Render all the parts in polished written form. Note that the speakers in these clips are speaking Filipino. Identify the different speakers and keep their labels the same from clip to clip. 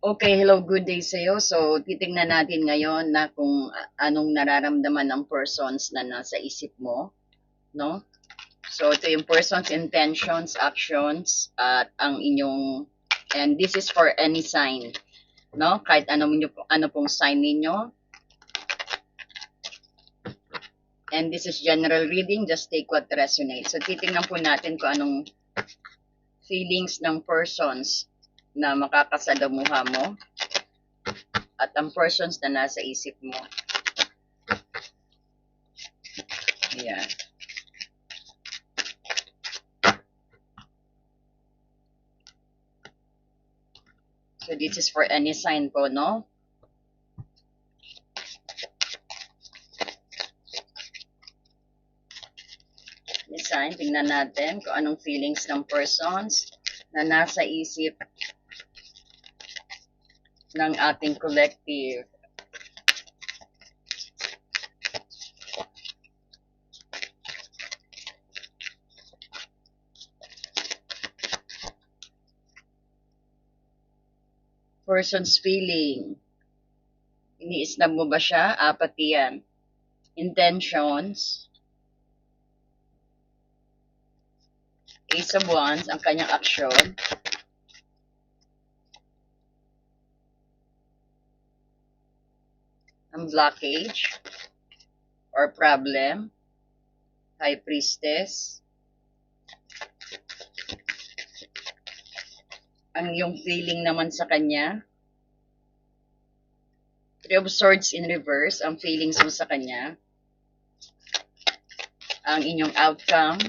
Speaker 1: Okay, hello, good day sa'yo. So, titingnan natin ngayon na kung anong nararamdaman ng persons na nasa isip mo, no? So, ito yung persons, intentions, actions, at ang inyong, and this is for any sign, no? Kahit ano pong sign ninyo. And this is general reading, just take what resonates. So, titingnan po natin kung anong feelings ng persons na makakasalamuha mo at ang persons na nasa isip mo. Ayan. So this is for any sign po, no? Any sign, tingnan natin kung anong feelings ng persons na nasa isip ng ating collective. Person's feeling. Iniisnab mo ba siya? Apat yan. Intentions. Ace of Wands, ang kanyang aksyon. Ang blockage or problem. High Priestess. Ang iyong feeling naman sa kanya. Three of Swords in reverse, ang feelings mo sa kanya. Ang inyong outcome.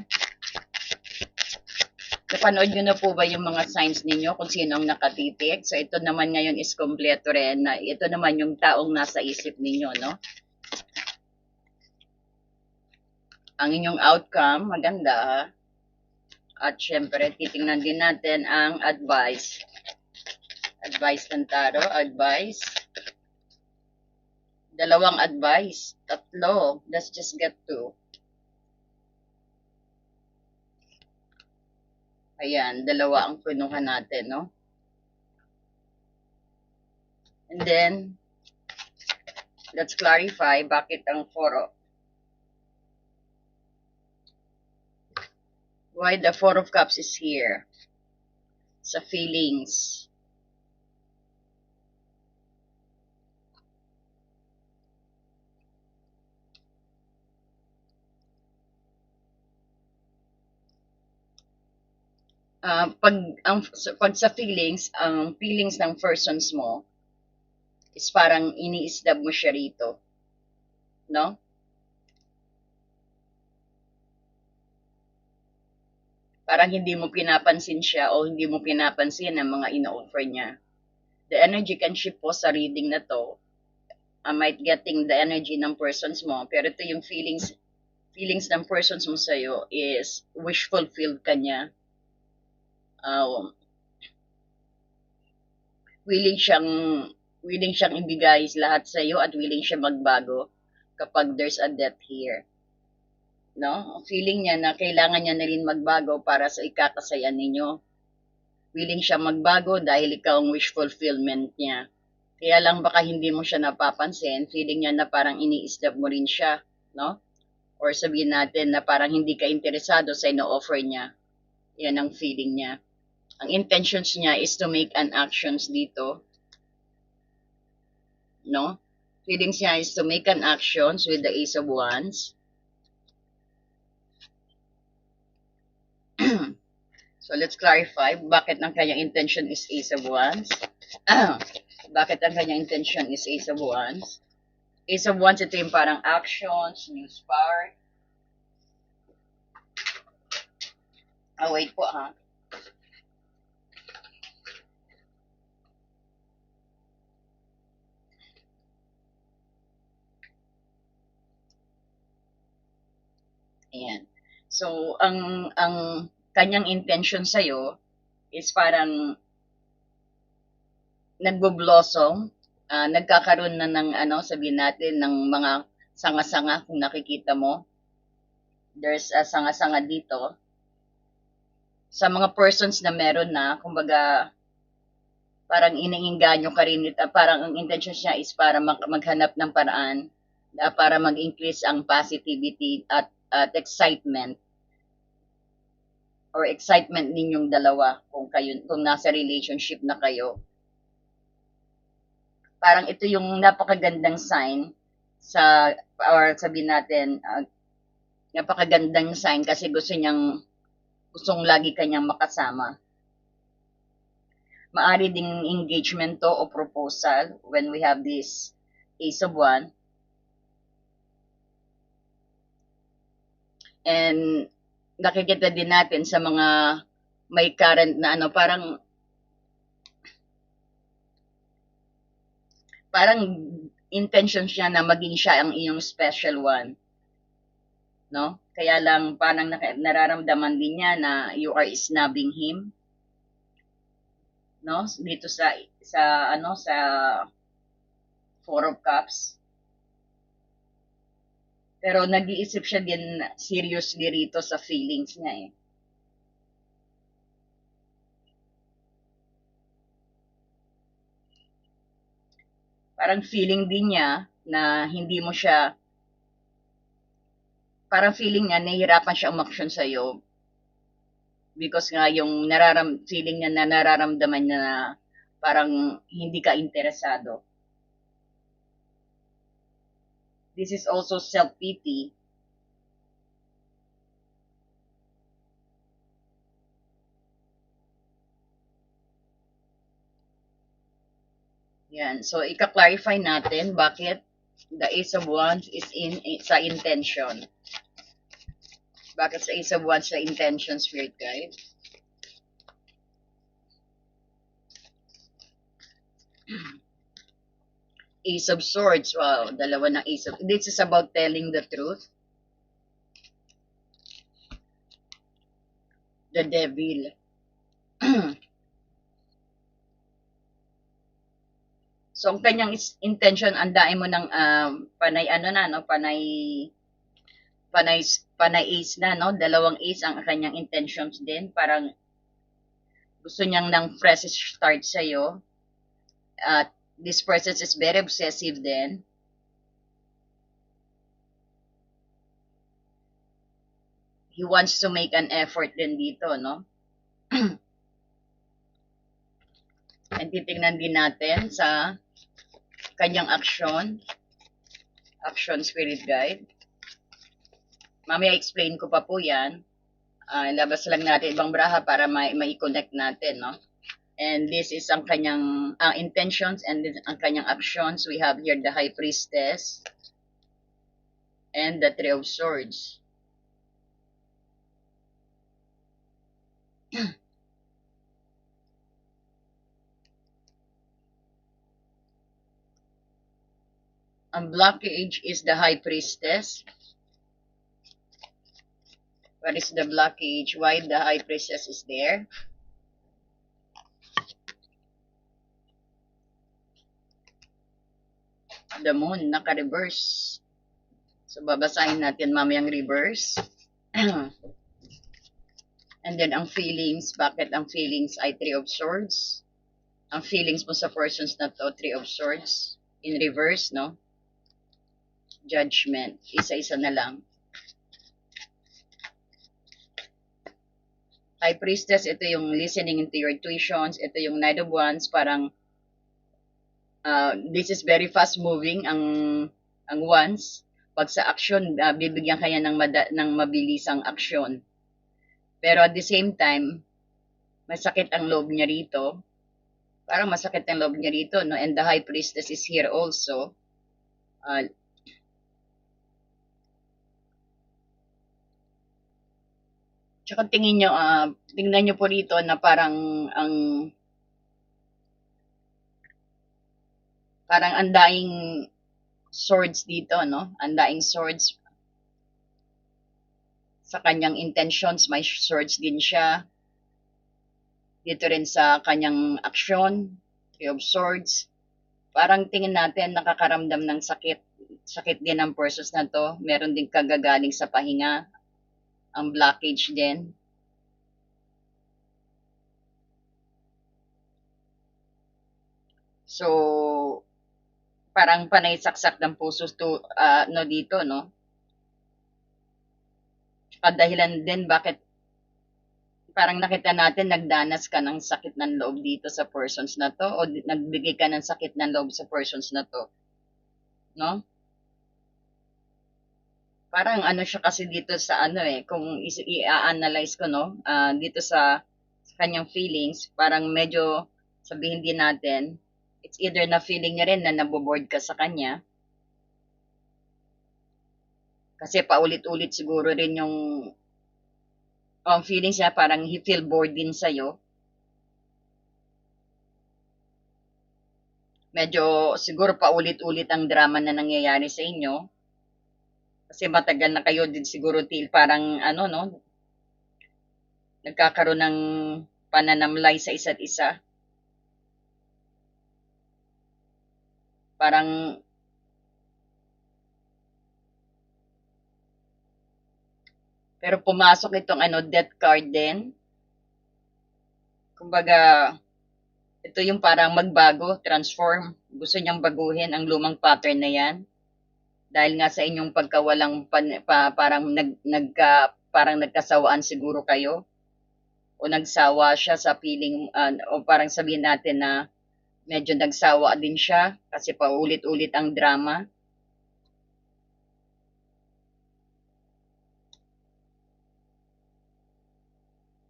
Speaker 1: Napanood nyo na po ba yung mga signs ninyo kung sino ang nakatitik? So ito naman ngayon is kompleto rin na ito naman yung taong nasa isip ninyo, no? Ang inyong outcome, maganda. At syempre, titingnan din natin ang advice. Advice ng tarot, advice. Dalawang advice, tatlo. Let's just get to. Ayan, dalawa ang punuhan natin, no? And then, let's clarify bakit ang why the Four of Cups is here. Sa feelings. Pag sa feelings, ang feelings ng persons mo is parang iniisdab mo siya rito. No? Parang hindi mo pinapansin siya o hindi mo pinapansin ang mga ino-offer niya. The energy can shift po sa reading na to. I might getting the energy ng persons mo, pero ito yung feelings ng persons mo sa'yo is wish fulfilled ka niya. Willing siyang ibigay lahat sa iyo at willing siya magbago kapag there's a death here. No? Feeling niya na kailangan niya na rin magbago para sa ikakasaya ninyo. Willing siya magbago dahil ikaw ang wish fulfillment niya. Kaya lang baka hindi mo siya napapansin, feeling niya na parang iniisdab mo rin siya, no? Or sabihin natin na parang hindi ka interesado sa ino-offer niya. Yan ang feeling niya. Ang intentions niya is to make an actions dito. No? Feelings niya is to make an actions with the Ace of Wands. So let's clarify bakit ang kanyang intention is Ace of Wands. Bakit ang kanyang intention is Ace of Wands? Ace of Wands, ito yung parang actions, new spark. Wait po ha. Ayan. So, ang kanyang intention sa'yo is parang nagbo-blossom, nagkakaroon na ng sabihin natin ng mga sanga-sanga kung nakikita mo. There's a sanga-sanga dito. Sa mga persons na meron na, kumbaga parang iniinganyo ka rin, parang ang intention niya is para maghanap ng paraan para mag-increase ang positivity at excitement or excitement ninyong dalawa kung nasa relationship na kayo. Parang ito yung napakagandang sign sa or sabihin natin napakagandang sign kasi gustong lagi kanyang makasama. Maari ding engagement to o proposal when we have this Ace of Wands. And nakikita din natin sa mga may current na parang intention siya na maging siya ang iyong special one. No? Kaya lang parang nararamdaman din niya na you are snubbing him. No? Dito sa Four of Cups. Pero nag-iisip siya din seriously rito sa feelings niya eh. Parang feeling din niya na hindi mo siya, parang feeling niya nahihirapan siya umaksyon sa'yo because nga yung feeling niya na nararamdaman niya na parang hindi ka interesado. This is also self-pity. Yan. So, ika-clarify natin bakit the Ace of Wands is sa intention. Bakit sa Ace of Wands sa intention, Spirit Guide? Ace of Swords. Wow, dalawa ng Ace of... This is about telling the truth. The Devil. So, ang kanyang intention, andain mo ng panay ace na, no? Dalawang ace ang kanyang intentions din. Parang gusto niyang ng fresh start sa'yo. At this person is very obsessive din. He wants to make an effort din dito, no? And titingnan din natin sa kanyang action Spirit Guide. Mamaya explain ko pa po yan. Labas lang natin ibang braha para mai-connect natin, no? And this is ang kanyang intentions and ang kanyang actions. We have here the High Priestess and the Three of Swords. Ang blockage is the High Priestess. What is the blockage? Why the High Priestess is there? The Moon, naka-reverse. So, babasahin natin mamayang reverse. And then, ang feelings. Bakit ang feelings ay Three of Swords? Ang feelings mo sa persons na to, Three of Swords. In reverse, no? Judgment. Isa-isa na lang. High Priestess, ito yung listening into your intuitions. Ito yung Knight of Wands, parang this is very fast moving ang Wands. Pag sa action, bibigyan kanya ng mabilisang aksyon. Pero at the same time, masakit ang loob niya rito. Parang masakit ang loob niya rito, no? And the High Priestess is here also. Tsaka tingnan nyo po rito na parang ang daing swords dito, no? Ang daing swords. Sa kanyang intentions, may swords din siya. Dito rin sa kanyang aksyon, Three of Swords. Parang tingin natin nakakaramdam ng sakit. Sakit din ng persons na to. Meron din kagagaling sa pahinga. Ang blockage din. So, parang panay saksak ng puso to, no, dito, no? Tsaka dahilan din bakit parang nakita natin nagdanas ka ng sakit ng loob dito sa persons na to o nagbigay ka ng sakit ng loob sa persons na to, no? Parang ano siya kasi dito sa ano kung i-analyze ko, no, dito sa kanyang feelings, parang medyo sabihin din natin, it's either na feeling niya rin na naboboard ka sa kanya, kasi paulit-ulit siguro rin yung feelings niya, parang he feel bored din sa'yo. Medyo siguro paulit-ulit ang drama na nangyayari sa inyo. Kasi matagal na kayo din siguro parang ano, no, nagkakaroon ng pananamlay sa isa't isa. Parang pero pumasok itong ano, death card din. Kumbaga, ito yung parang magbago, transform. Gusto niyang baguhin ang lumang pattern na yan. Dahil nga sa inyong pagkawalang parang parang nagkasawaan siguro kayo o nagsawa siya sa feeling o parang sabihin natin na medyo nagsawa din siya kasi paulit-ulit ang drama.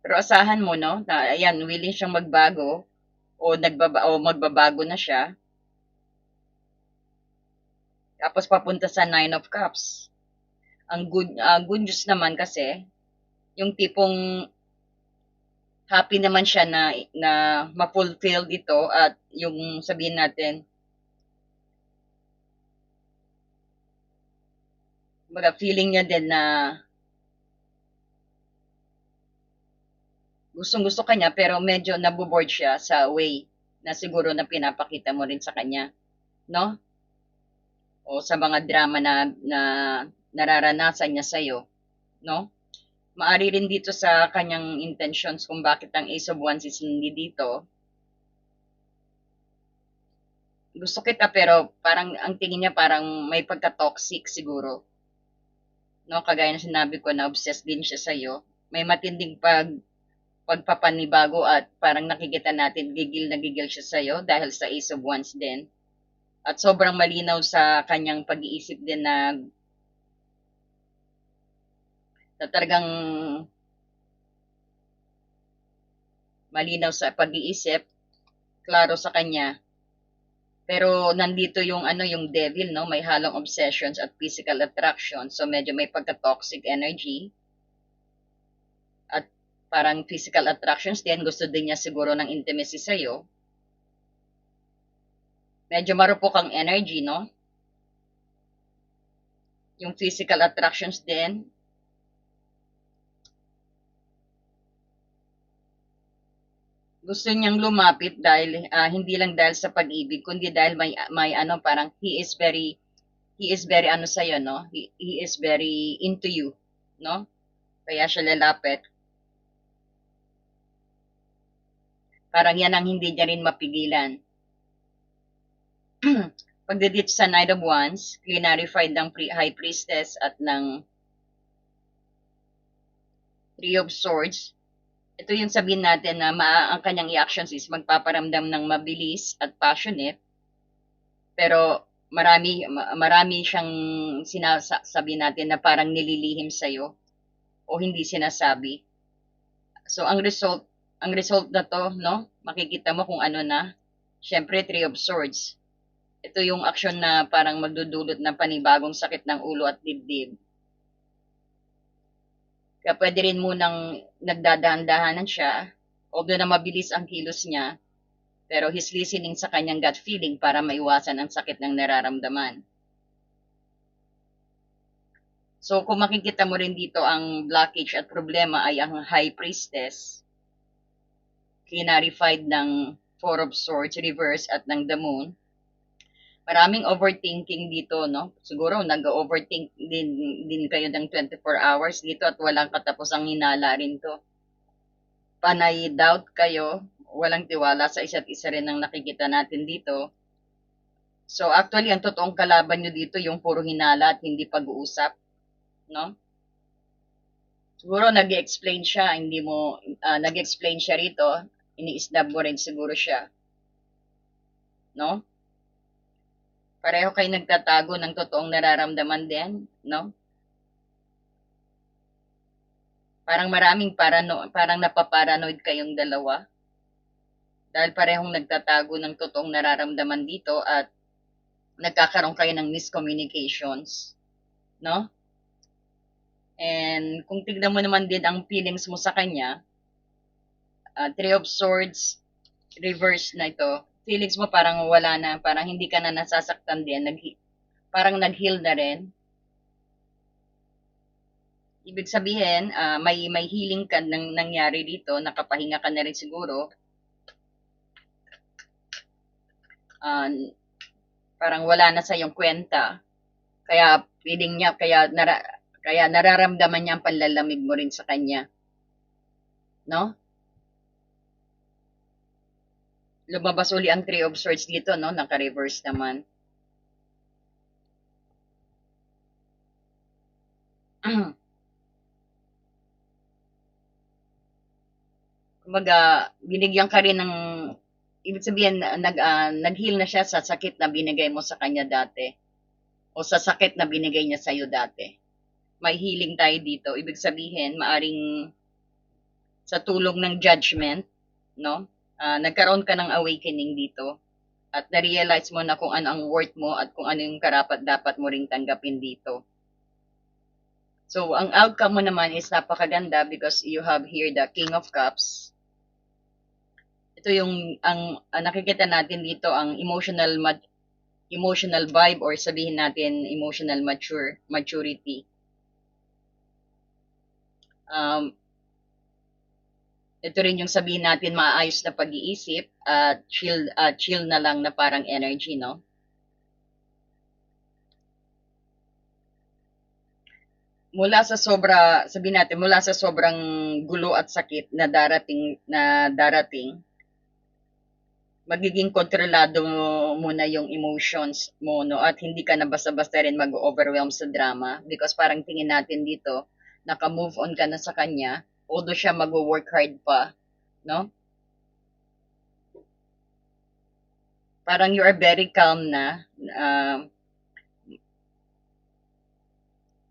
Speaker 1: Pero asahan mo, no, na ayan, willing siyang magbago o magbabago na siya. Tapos papunta sa Nine of Cups. Ang good news naman kasi, yung tipong happy naman siya na ma-fulfill dito at yung sabihin natin, feeling niya din na gustong-gusto kanya pero medyo naboboard siya sa way na siguro na pinapakita mo rin sa kanya, no? O sa mga drama na nararanasan niya sa'yo, no? Maari rin dito sa kanyang intentions kung bakit ang Ace of Wands is hindi dito. Gusto kita pero parang ang tingin niya parang may pagka-toxic siguro. No, kagaya na sinabi ko na obsessed din siya sa'yo. May matinding pagpapanibago at parang nakikita natin gigil siya sa'yo dahil sa Ace of Wands din. At sobrang malinaw sa kanyang pag-iisip din na talagang malinaw sa pag-iisip, klaro sa kanya. Pero nandito yung ano yung devil, no, may halong obsessions at physical attraction. So medyo may pagka-toxic energy. At parang physical attractions din, gusto din niya siguro ng intimacy sa'yo. Medyo marupok ang energy, no? Yung physical attractions din, gusto niyang lumapit dahil hindi lang dahil sa pag-ibig kundi dahil may ano parang he is very ano sa no, he is very into you, no, kaya siya lalapit, parang yan ang hindi niya rin mapigilan. Pagdedit sa Knight of Wands, clarified ng High Priestess at ng Three of Swords. Ito yung sabihin natin na ang kanyang i-actions is magpaparamdam ng mabilis at passionate. Pero marami siyang sinasabi natin na parang nililihim sa'yo o hindi sinasabi. So ang result na to, no, makikita mo kung ano na. Syempre, Three of Swords. Ito yung aksyon na parang magdudulot ng panibagong sakit ng ulo at dibdib. Kaya pwede rin munang nagdadahan-dahanan siya, although na mabilis ang kilos niya, pero he's listening sa kanyang gut feeling para maiwasan ang sakit ng nararamdaman. So kung makikita mo rin dito ang blockage at problema ay ang High Priestess, clarified ng Four of Swords reverse at ng the Moon. Maraming overthinking dito, no? Siguro nag-overthink din kayo ng 24 hours dito at walang katapusang hinala rin to. Panay doubt kayo walang tiwala sa isa't isa rin ang nakikita natin dito. So actually, ang totoong kalaban nyo dito yung puro hinala at hindi pag-uusap, no? Siguro nag-explain siya, hindi mo, nag-explain siya rito, ini-snub mo rin siguro siya, no? Pareho kayo nagtatago ng totoong nararamdaman din, no? Parang napaparanoid kayong dalawa. Dahil parehong nagtatago ng totoong nararamdaman dito at nagkakaroon kayo ng miscommunications, no? And kung tignan mo naman din ang feelings mo sa kanya, Three of Swords, reverse na ito, feelings mo parang wala na, parang hindi ka na nasasaktan din, parang nag-heal na rin. Ibig sabihin, may healing ka nang nangyari dito, nakapahinga ka na rin siguro. Parang wala na sa iyong kwenta. Kaya feeling niya, kaya nararamdaman niya ang panlalamig mo rin sa kanya. No? Lumabas uli ang Three of Swords dito, no? Naka-reverse naman. Kumbaga, binigyan ka rin ng, ibig sabihin, nag-heal na siya sa sakit na binigay mo sa kanya dati. O sa sakit na binigay niya sa'yo dati. May healing tayo dito. Ibig sabihin, maaring sa tulong ng judgment, no? Nagkaroon ka ng awakening dito. At na-realize mo na kung ano ang worth mo at kung ano yung karapat dapat mo ring tanggapin dito. So, ang outcome mo naman is napakaganda because you have here the King of Cups. Ito yung, ang nakikita natin dito, ang emotional vibe or sabihin natin emotional maturity. Ito rin yung sabihin natin maayos na pag-iisip at chill na lang na parang energy, no? Sabihin natin, mula sa sobrang gulo at sakit na darating, magiging kontrolado mo na yung emotions mo, no? At hindi ka na basta-basta rin mag-overwhelm sa drama because parang tingin natin dito, naka-move on ka na sa kanya, although siya mag-work hard pa, no? Parang you are very calm na,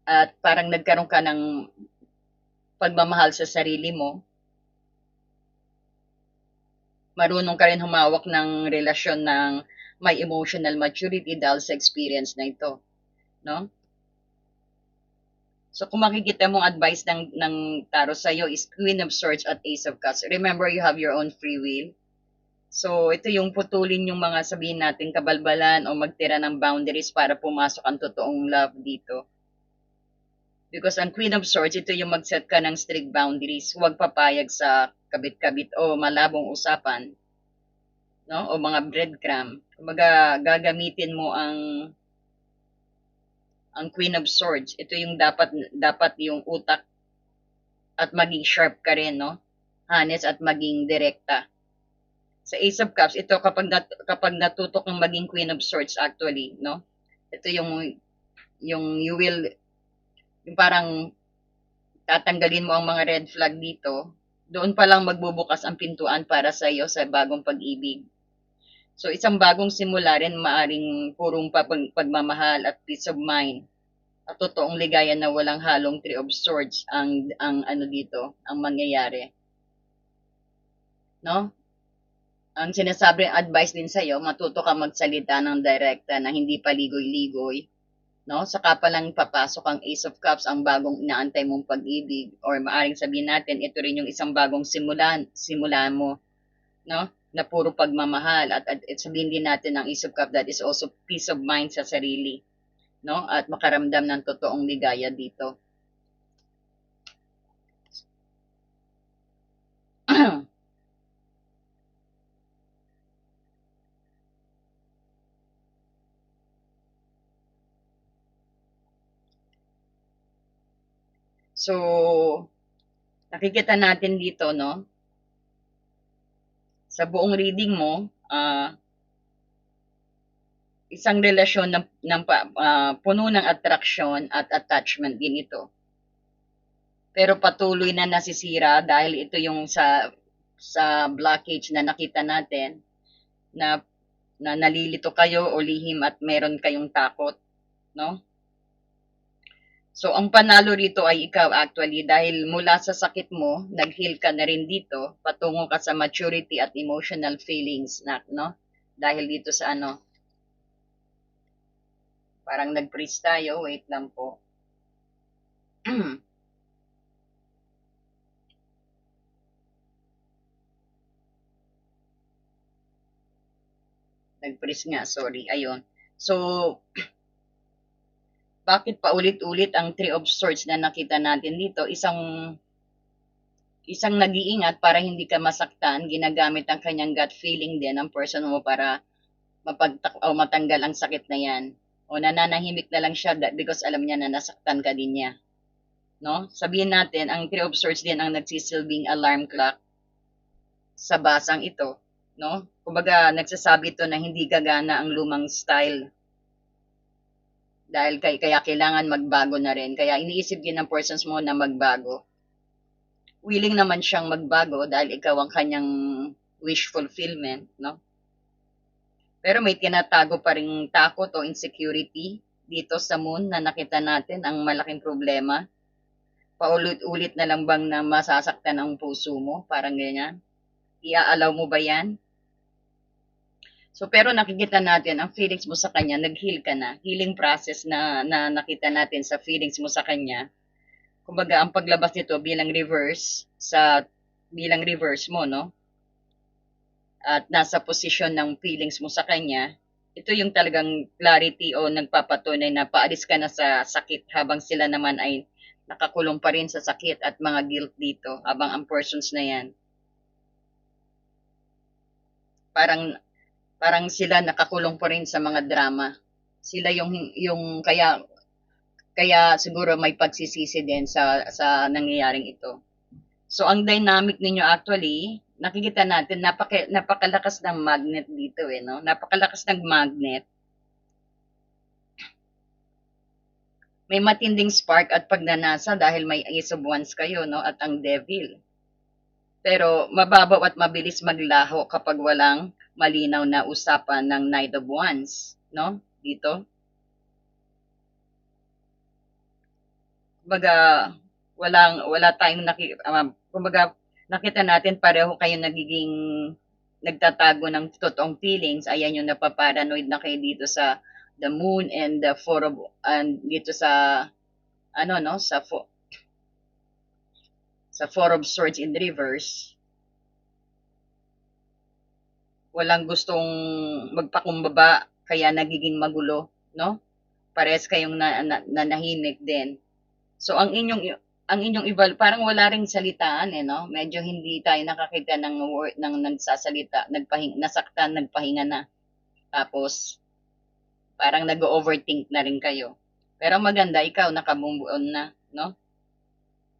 Speaker 1: at parang nagkaroon ka ng pagmamahal sa sarili mo. Marunong ka rin humawak ng relasyon ng may emotional maturity dahil sa experience na ito, no? So kung makikita mong advice ng tarot sa iyo is Queen of Swords at Ace of Cups. Remember, you have your own free will. So ito yung putulin yung mga sabihin natin kabalbalan o magtira ng boundaries para pumasok ang totoong love dito. Because ang Queen of Swords, ito yung mag-set ka ng strict boundaries. Huwag papayag sa kabit-kabit o malabong usapan, no? O mga breadcrumb. Kumbaga, gagamitin mo ang Queen of Swords. Ito yung dapat yung utak at maging sharp ka rin, no? Honest at maging direkta. Sa Ace of Cups, ito kapag natutok ng maging Queen of Swords actually, no? Ito yung you will, yung parang tatanggalin mo ang mga red flag dito, doon pa lang magbubukas ang pintuan para sa iyo sa bagong pag-ibig. So isang bagong simula rin maaring purong pagmamahal at peace of mind. At totoong ligaya na walang halong Three of Swords ang ano dito, ang mangyayari. No? Ang sinasabi advice din sa iyo, matuto ka magsalita ng direkta na hindi paligoy-ligoy, no? Saka pa lang papasok ang Ace of Cups, ang bagong inaantay mong pag-ibig, or maaring sabihin natin ito rin yung isang bagong simula mo, no? Na puro pagmamahal at sabihin din natin ang Ace of Cups that is also peace of mind sa sarili, no? At makaramdam ng totoong ligaya dito. So, nakikita natin dito, no? Sa buong reading mo, isang relasyon puno ng attraction at attachment din ito. Pero patuloy na nasisira dahil ito yung sa blockage na nakita natin na nalilito kayo o lihim at meron kayong takot, no? So, ang panalo rito ay ikaw actually dahil mula sa sakit mo, nag-heal ka na rin dito, patungo ka sa maturity at emotional feelings na, no? Dahil dito sa ano, parang nag-freeze tayo, wait lang po. Nag-freeze nga, sorry, ayun. So, bakit paulit-ulit ang Three of Swords na nakita natin dito? Isang nag-iingat para hindi ka masaktan, ginagamit ang kanyang gut feeling din ng person mo para o matanggal ang sakit na yan. O nananahimik na lang siya because alam niya na nasaktan ka din niya. No? Sabihin natin, ang Three of Swords din ang nagsisilbing alarm clock sa basang ito. No? Kumbaga, nagsasabi ito na hindi gagana ang lumang style. Dahil kaya kailangan magbago na rin. Kaya iniisip din ng persons mo na magbago. Willing naman siyang magbago dahil ikaw ang kanyang wish fulfillment, no? Pero may tinatago pa ring takot o insecurity dito sa moon na nakita natin ang malaking problema. Paulit-ulit na lang bang na masasaktan ang puso mo? Parang ganyan. Iaalaw mo ba yan? So, pero nakikita natin, ang feelings mo sa kanya, nag-heal ka na. Healing process na nakita natin sa feelings mo sa kanya. Kumbaga, ang paglabas nito bilang reverse mo, no? At nasa posisyon ng feelings mo sa kanya, ito yung talagang clarity o nagpapatunay na paalis ka na sa sakit habang sila naman ay nakakulong pa rin sa sakit at mga guilt dito habang ang persons na yan. Parang sila nakakulong pa rin sa mga drama. Sila yung kaya siguro may pagsisisi din sa nangyayaring ito. So ang dynamic ninyo actually, nakikita natin napakalakas ng magnet dito no. Napakalakas ng magnet. May matinding spark at pagnanasa dahil may Ace of Wands kayo no at ang Devil. Pero mababaw at mabilis maglaho kapag walang malinaw na usapan ng Knight of Wands, no? Dito. Kumbaga, wala tayong kumbaga, nakita natin pareho kayo nagiging nagtatago ng totoong feelings. Ayan yung napaparanoid na kayo dito sa the moon and the four of, and dito sa, ano no, sa four of swords in reverse. Walang gustong magpakumbaba, kaya nagiging magulo, no? Parehas kayong nanahimik din. So ang inyong parang wala ring salitaan no. Medyo hindi tayo nakakita ng word ng nagsasalita, nasaktan, nagpahinga na. Tapos parang nag-overthink na rin kayo. Pero maganda ikaw nakabumbuon na, no?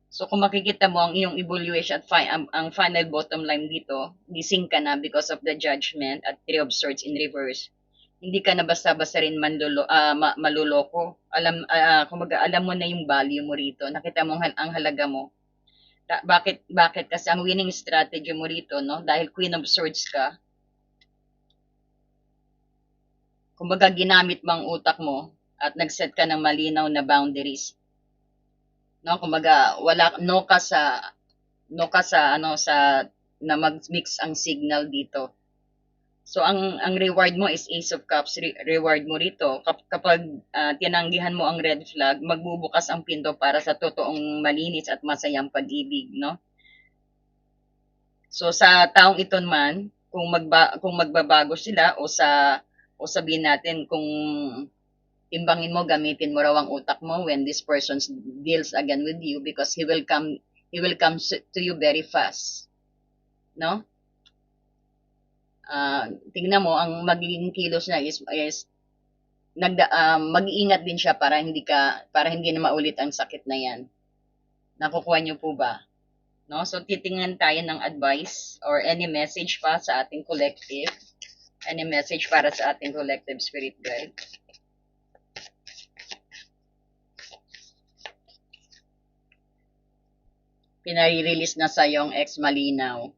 Speaker 1: So kung makikita mo ang iyong evaluation at ang final bottom line dito, gising ka na because of the judgment at Three of Swords in reverse. Hindi ka na basta-basta rin maluloko. Kumbaga alam mo na yung value mo rito. Nakita mo ang halaga mo. Bakit? Kasi ang winning strategy mo rito, no? Dahil Queen of Swords ka, kumbaga ginamit mo ang utak mo at nag-set ka ng malinaw na boundaries. No, kumbaga no ka sa na mag-mix ang signal dito. So ang reward mo is Ace of Cups. Reward mo rito kapag tinanggihan mo ang red flag, magbubukas ang pinto para sa totoong malinis at masayang pag-ibig, no? So sa taong ito man, kung magbabago sila o sabihin natin kung timbangin mo, gamitin mo raw ang utak mo when this person deals again with you because he will come to you very fast, no? Tingnan mo ang magiging kilos niya is mag-iingat din siya para hindi na maulit ang sakit na yan. Nakukuha niyo po ba? No? So, titingnan tayo ng advice or any message pa sa ating collective. Any message para sa ating collective spirit guide. Pinare-release na sa yung ex malinaw.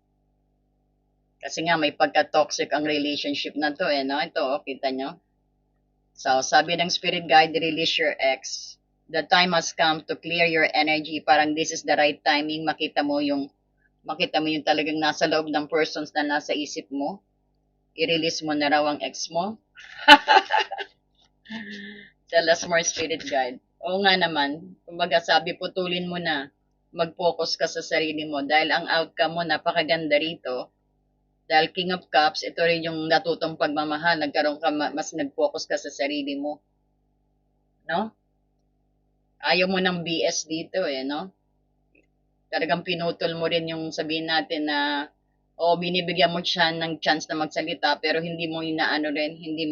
Speaker 1: Kasi nga may pagka-toxic ang relationship na to no? Ito, kita nyo. So, sabi ng spirit guide, release your ex. The time has come to clear your energy. Parang this is the right timing. Makita mo yung talagang nasa loob ng persons na nasa isip mo. I-release mo na raw ang ex mo. Tell us more, spirit guide. Oo nga naman. Kumbaga sabi, putulin mo na. Mag-focus ka sa sarili mo. Dahil ang outcome mo, napakaganda rito. Dahil King of Cups, ito rin yung natutong pagmamahal. Nagkaroon ka, mas nag-focus ka sa sarili mo. No? Ayaw mo ng BS dito no? Talagang pinutol mo rin yung sabihin natin na binibigyan mo siya ng chance na magsalita pero hindi mo inaano rin, hindi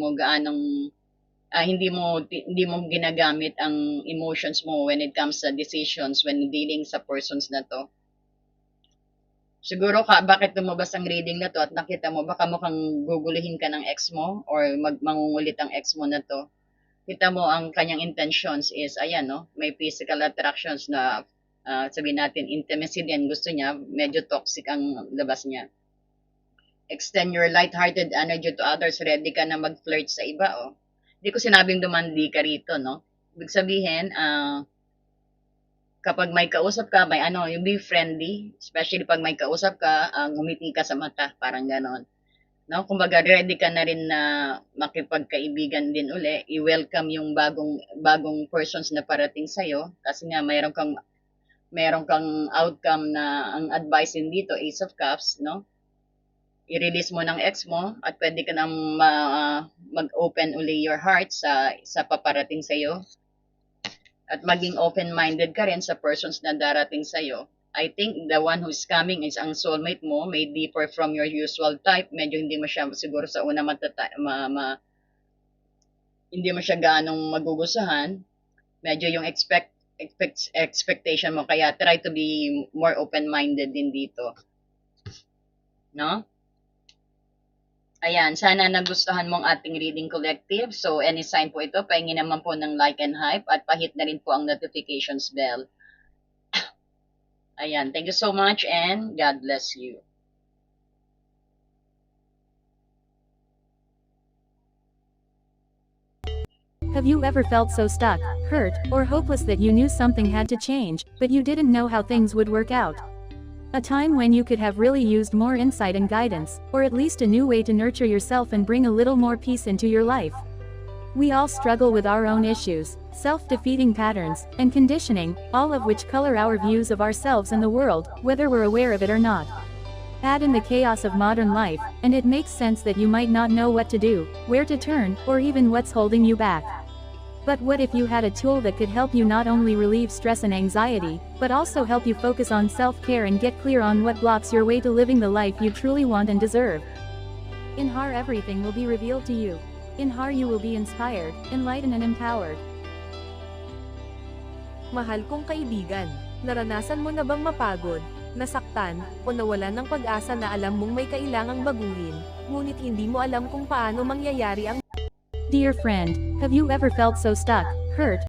Speaker 1: mo ginagamit ang emotions mo when it comes sa decisions, when dealing sa persons na to. Siguro bakit lumabas ang reading na to at nakita mo, baka mukhang guguluhin ka ng ex mo or mangungulit ang ex mo na to. Kita mo ang kanyang intentions is, ayan, no? May physical attractions na sabihin natin, intimacy din gusto niya, medyo toxic ang labas niya. Extend your light-hearted energy to others, ready ka na mag-flirt sa iba, Hindi ko sinabing dumandi ka rito, no? Ibig sabihin, kapag may kausap ka, yung be friendly, especially pag may kausap ka, ngumiti ka sa mata, parang ganon. No, kumbaga ready ka na rin na makipagkaibigan din uli, i-welcome yung bagong persons na parating sa iyo kasi nga mayroon kang outcome na ang advice din dito, Ace of Cups, no? I-release mo ng ex mo at pwede ka nang mag-open uli your heart sa paparating sa iyo. At maging open-minded ka rin sa persons na darating sa iyo. I think the one who's coming is ang soulmate mo, may differ from your usual type. Medyo hindi mo siya siguro sa una hindi mo siya ganong magugustuhan. Medyo yung expectation mo, kaya try to be more open-minded din dito. No? Ayan, sana nagustuhan mong ating reading collective. So, any sign po ito, pahingi naman po ng like and hype at pahit na rin po ang notifications bell. Ayan, thank you so much and God bless you.
Speaker 2: Have you ever felt so stuck, hurt, or hopeless that you knew something had to change, but you didn't know how things would work out? A time when you could have really used more insight and guidance, or at least a new way to nurture yourself and bring a little more peace into your life. We all struggle with our own issues, self-defeating patterns, and conditioning, all of which color our views of ourselves and the world, whether we're aware of it or not. Add in the chaos of modern life, and it makes sense that you might not know what to do, where to turn, or even what's holding you back. But what if you had a tool that could help you not only relieve stress and anxiety, but also help you focus on self-care and get clear on what blocks your way to living the life you truly want and deserve? In HAR, everything will be revealed to you. In HAR, you will be inspired, enlightened and empowered.
Speaker 3: Mahal kong kaibigan, naranasan mo na bang mapagod, nasaktan, o nawalan ng pag-asa na alam mong may kailangang baguhin, ngunit hindi mo alam kung paano mangyayari ang...
Speaker 2: Dear friend, have you ever felt so stuck, hurt,